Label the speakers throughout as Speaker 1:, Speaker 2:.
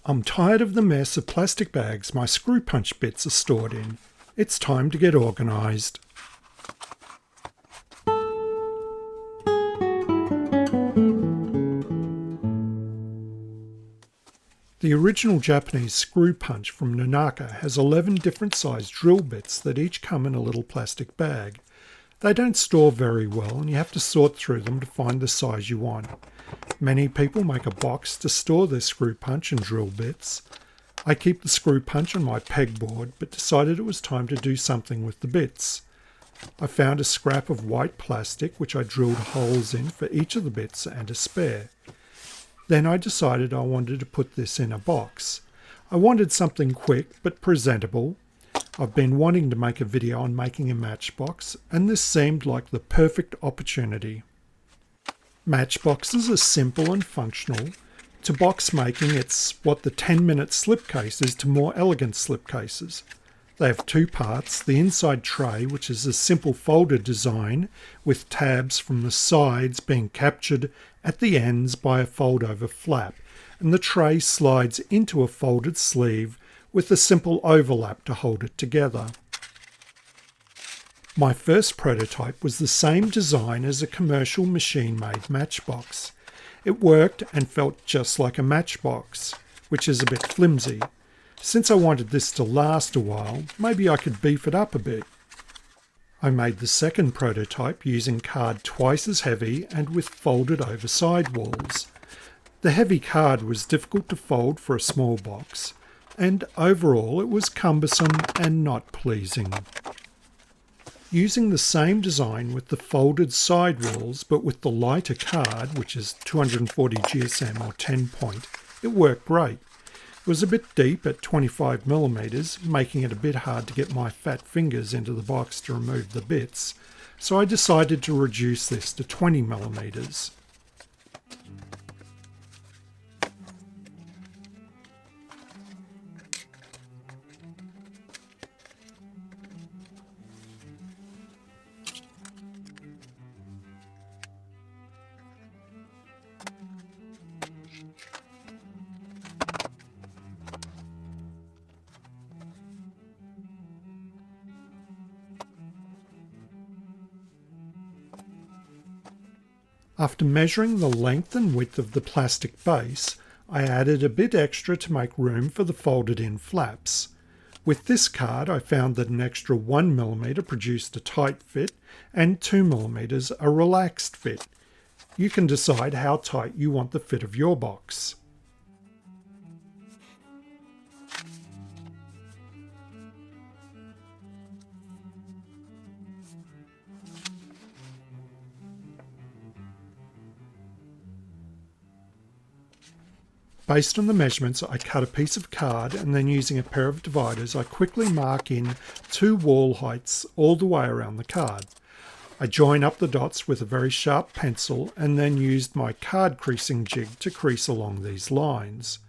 Speaker 1: I'm tired of the mess of plastic bags my screw punch bits are stored in. It's time to get organised. The original Japanese screw punch from Nonaka has 11 different sized drill bits that each come in a little plastic bag. They don't store very well and you have to sort through them to find the size you want. Many people make a box to store their screw punch and drill bits. I keep the screw punch on my pegboard but decided it was time to do something with the bits. I found a scrap of white plastic which I drilled holes in for each of the bits and a spare. Then I decided I wanted to put this in a box. I wanted something quick but presentable. I've been wanting to make a video on making a matchbox and this seemed like the perfect opportunity. Matchboxes are simple and functional. To box making, it's what the 10-minute slipcase is to more elegant slipcases. They have two parts, the inside tray, which is a simple folded design with tabs from the sides being captured at the ends by a fold-over flap, and the tray slides into a folded sleeve with a simple overlap to hold it together. My first prototype was the same design as a commercial machine-made matchbox. It worked and felt just like a matchbox, which is a bit flimsy. Since I wanted this to last a while, maybe I could beef it up a bit. I made the second prototype using card twice as heavy and with folded over sidewalls. The heavy card was difficult to fold for a small box, and overall it was cumbersome and not pleasing. Using the same design with the folded sidewalls but with the lighter card, which is 240 GSM or 10 point, it worked great. It was a bit deep at 25mm, making it a bit hard to get my fat fingers into the box to remove the bits, so I decided to reduce this to 20mm. After measuring the length and width of the plastic base, I added a bit extra to make room for the folded-in flaps. With this card, I found that an extra 1mm produced a tight fit and 2mm a relaxed fit. You can decide how tight you want the fit of your box. Based on the measurements, I cut a piece of card and then using a pair of dividers, I quickly mark in 2 wall heights all the way around the card. I join up the dots with a very sharp pencil and then used my card creasing jig to crease along these lines.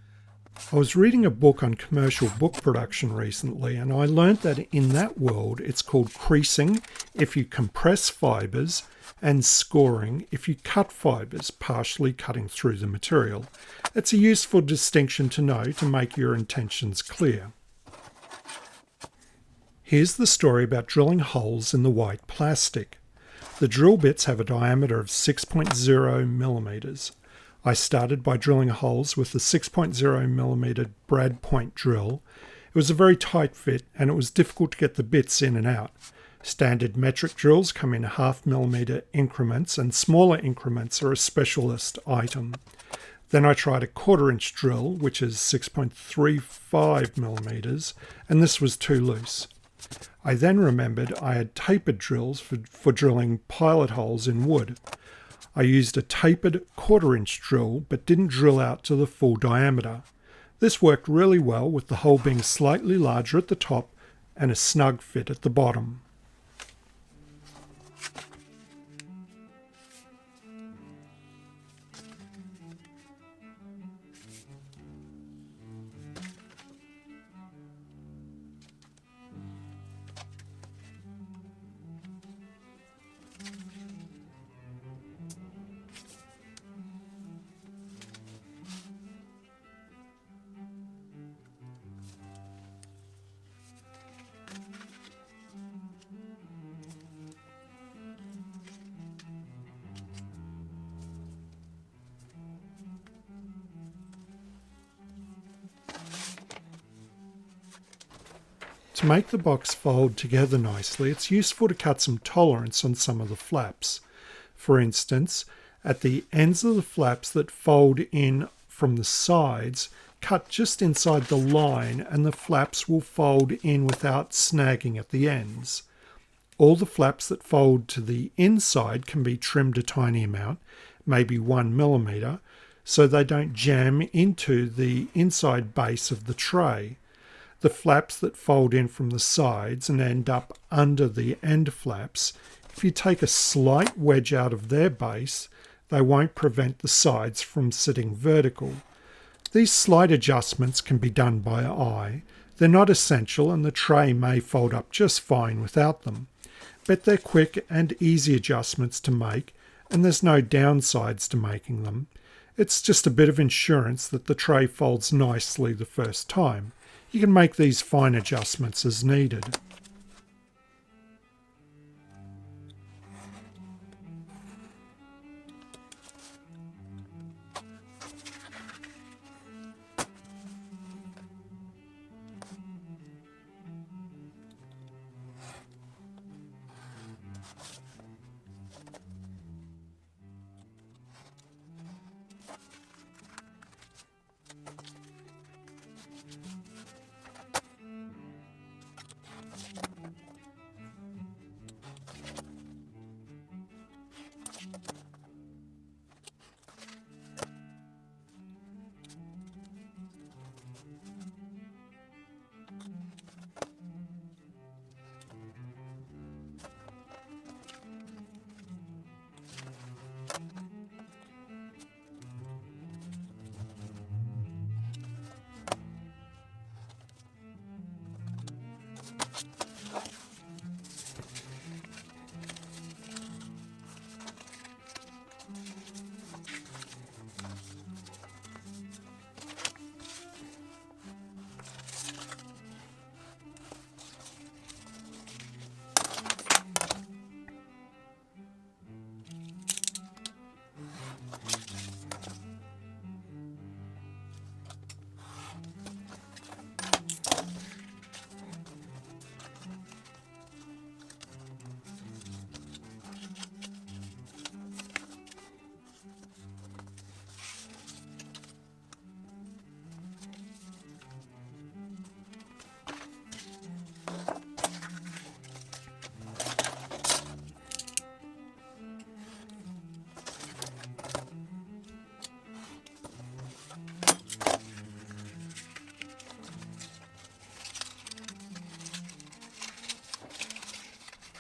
Speaker 1: I was reading a book on commercial book production recently and I learnt that in that world it's called creasing if you compress fibres and scoring if you cut fibres, partially cutting through the material. It's a useful distinction to know to make your intentions clear. Here's the story about drilling holes in the white plastic. The drill bits have a diameter of 6.0mm. I started by drilling holes with the 6.0mm brad point drill. It was a very tight fit and it was difficult to get the bits in and out. Standard metric drills come in 0.5mm increments and smaller increments are a specialist item. Then I tried a 1/4-inch drill, which is 6.35mm, and this was too loose. I then remembered I had tapered drills for drilling pilot holes in wood. I used a tapered 1/4-inch drill but didn't drill out to the full diameter. This worked really well with the hole being slightly larger at the top and a snug fit at the bottom. To make the box fold together nicely, it's useful to cut some tolerance on some of the flaps. For instance, at the ends of the flaps that fold in from the sides, cut just inside the line and the flaps will fold in without snagging at the ends. All the flaps that fold to the inside can be trimmed a tiny amount, maybe 1 millimeter, so they don't jam into the inside base of the tray. The flaps that fold in from the sides and end up under the end flaps, if you take a slight wedge out of their base, they won't prevent the sides from sitting vertical. These slight adjustments can be done by eye. They're not essential and the tray may fold up just fine without them. But they're quick and easy adjustments to make, and there's no downsides to making them. It's just a bit of insurance that the tray folds nicely the first time. You can make these fine adjustments as needed.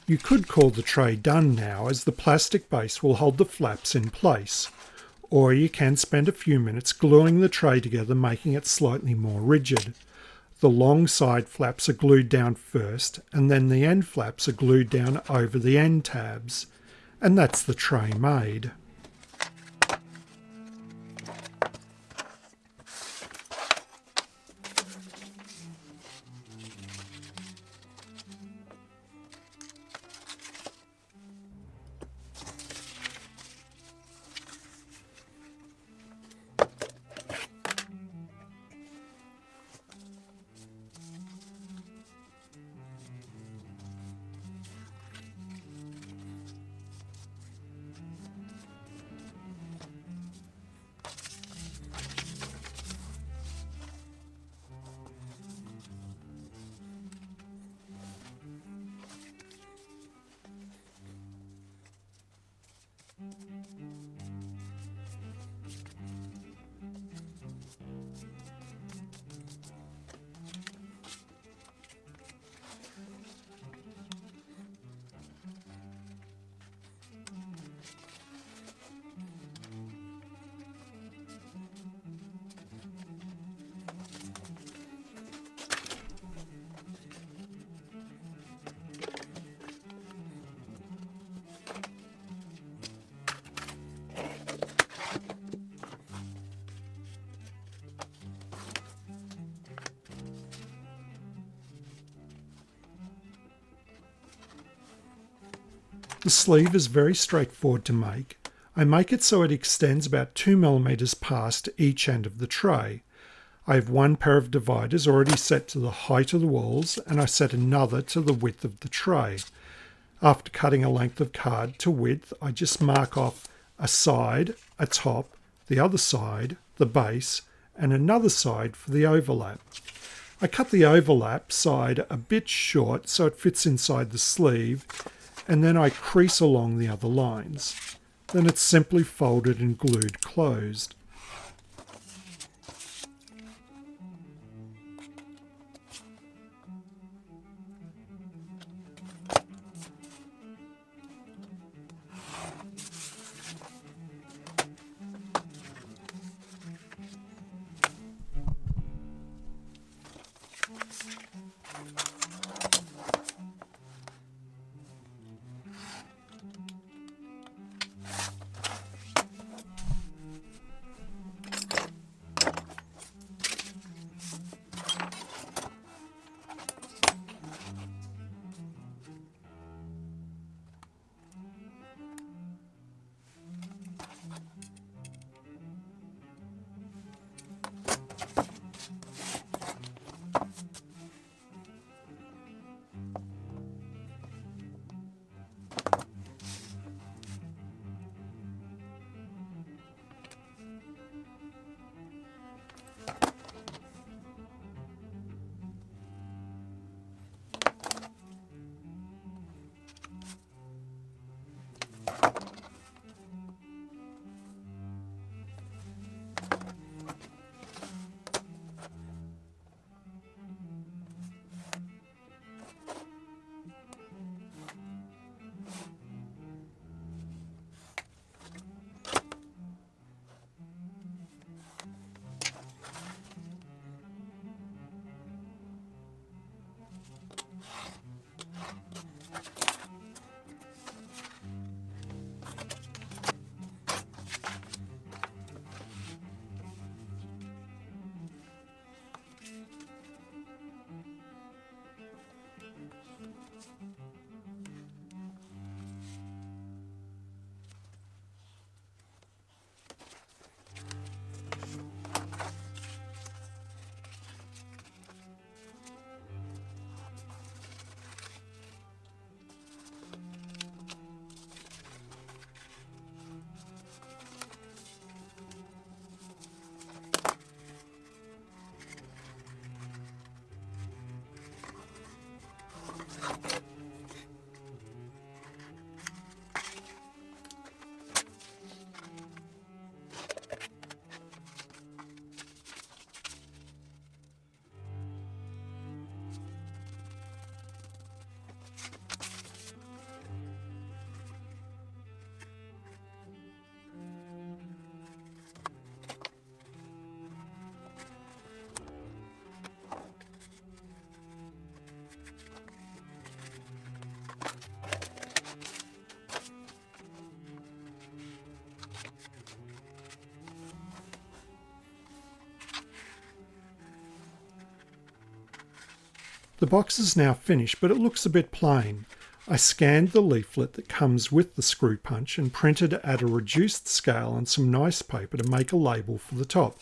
Speaker 1: You could call the tray done now, as the plastic base will hold the flaps in place, or you can spend a few minutes gluing the tray together, making it slightly more rigid. The long side flaps are glued down first, and then the end flaps are glued down over the end tabs, and that's the tray made. The sleeve is very straightforward to make. I make it so it extends about 2 millimeters past each end of the tray. I have one pair of dividers already set to the height of the walls, and I set another to the width of the tray. After cutting a length of card to width, I just mark off a side, a top, the other side, the base, and another side for the overlap. I cut the overlap side a bit short so it fits inside the sleeve, and then I crease along the other lines. Then it's simply folded and glued closed. The box is now finished, but it looks a bit plain. I scanned the leaflet that comes with the screw punch and printed at a reduced scale on some nice paper to make a label for the top.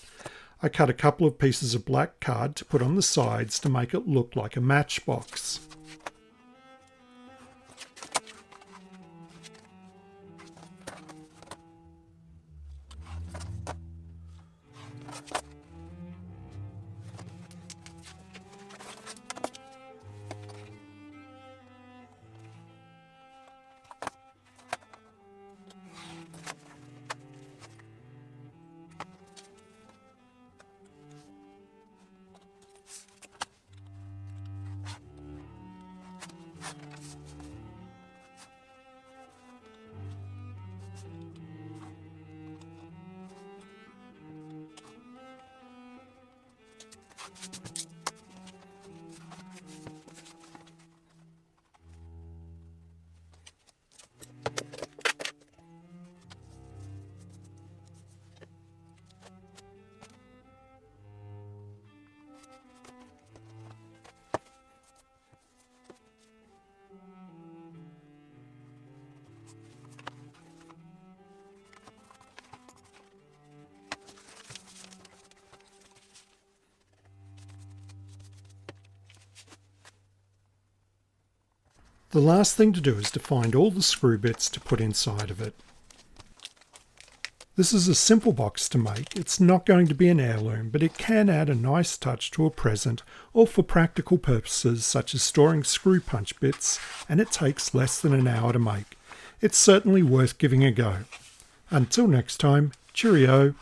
Speaker 1: I cut a couple of pieces of black card to put on the sides to make it look like a matchbox. The last thing to do is to find all the screw bits to put inside of it. This is a simple box to make. It's not going to be an heirloom, but it can add a nice touch to a present or for practical purposes such as storing screw punch bits, and it takes less than an hour to make. It's certainly worth giving a go. Until next time, cheerio.